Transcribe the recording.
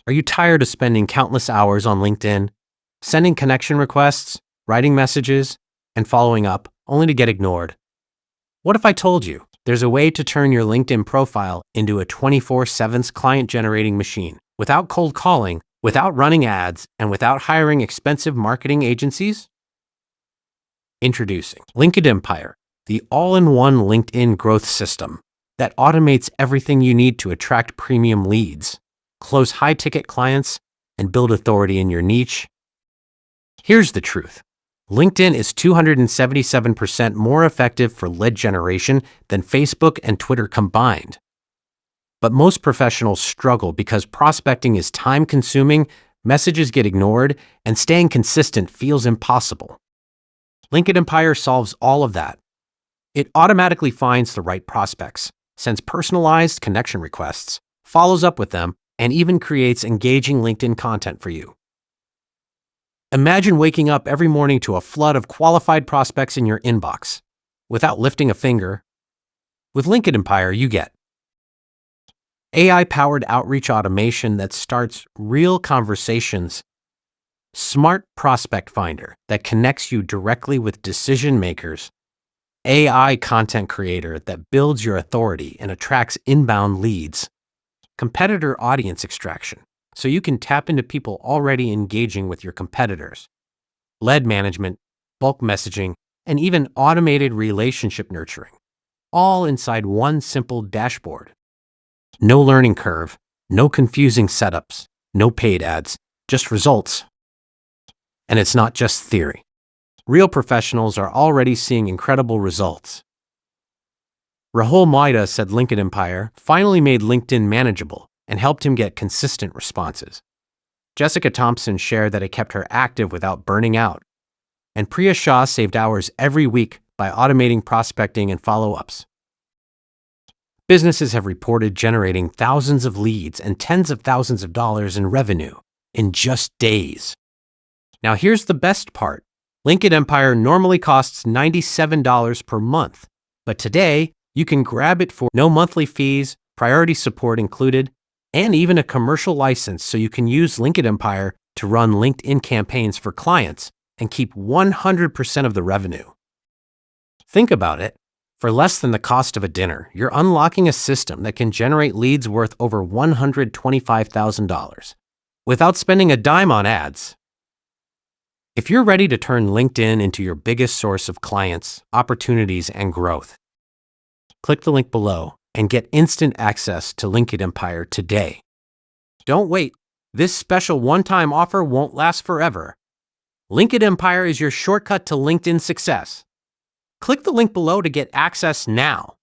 Are you tired of spending countless hours on LinkedIn, sending connection requests, writing messages, and following up, only to get ignored? What if I told you there's a way to turn your LinkedIn profile into a 24/7 client-generating machine without cold calling, without running ads, and without hiring expensive marketing agencies? Introducing LinkedIn Empire, the all-in-one LinkedIn growth system that automates everything you need to attract premium leads, close high-ticket clients, and build authority in your niche. Here's the truth. LinkedIn is 277% more effective for lead generation than Facebook and Twitter combined. But most professionals struggle because prospecting is time-consuming, messages get ignored, and staying consistent feels impossible. LinkedIn Empire solves all of that. It automatically finds the right prospects, sends personalized connection requests, follows up with them, and even creates engaging LinkedIn content for you. Imagine waking up every morning to a flood of qualified prospects in your inbox without lifting a finger. With LinkedIn Empire, you get AI-powered outreach automation that starts real conversations, smart prospect finder that connects you directly with decision makers, AI content creator that builds your authority and attracts inbound leads, competitor audience extraction, so you can tap into people already engaging with your competitors, lead management, bulk messaging, and even automated relationship nurturing, all inside one simple dashboard. No learning curve, no confusing setups, no paid ads, just results. And it's not just theory. Real professionals are already seeing incredible results. Rahul Maida said LinkedIn Empire finally made LinkedIn manageable and helped him get consistent responses. Jessica Thompson shared that it kept her active without burning out. And Priya Shah saved hours every week by automating prospecting and follow-ups. Businesses have reported generating thousands of leads and tens of thousands of dollars in revenue in just days. Now here's the best part. LinkedIn Empire normally costs $97 per month, but today you can grab it for no monthly fees, priority support included, and even a commercial license so you can use LinkedIn Empire to run LinkedIn campaigns for clients and keep 100% of the revenue. Think about it. For less than the cost of a dinner, you're unlocking a system that can generate leads worth over $125,000 without spending a dime on ads. If you're ready to turn LinkedIn into your biggest source of clients, opportunities, and growth, click the link below and get instant access to LinkedIn Empire today. Don't wait. This special one-time offer won't last forever. LinkedIn Empire is your shortcut to LinkedIn success. Click the link below to get access now.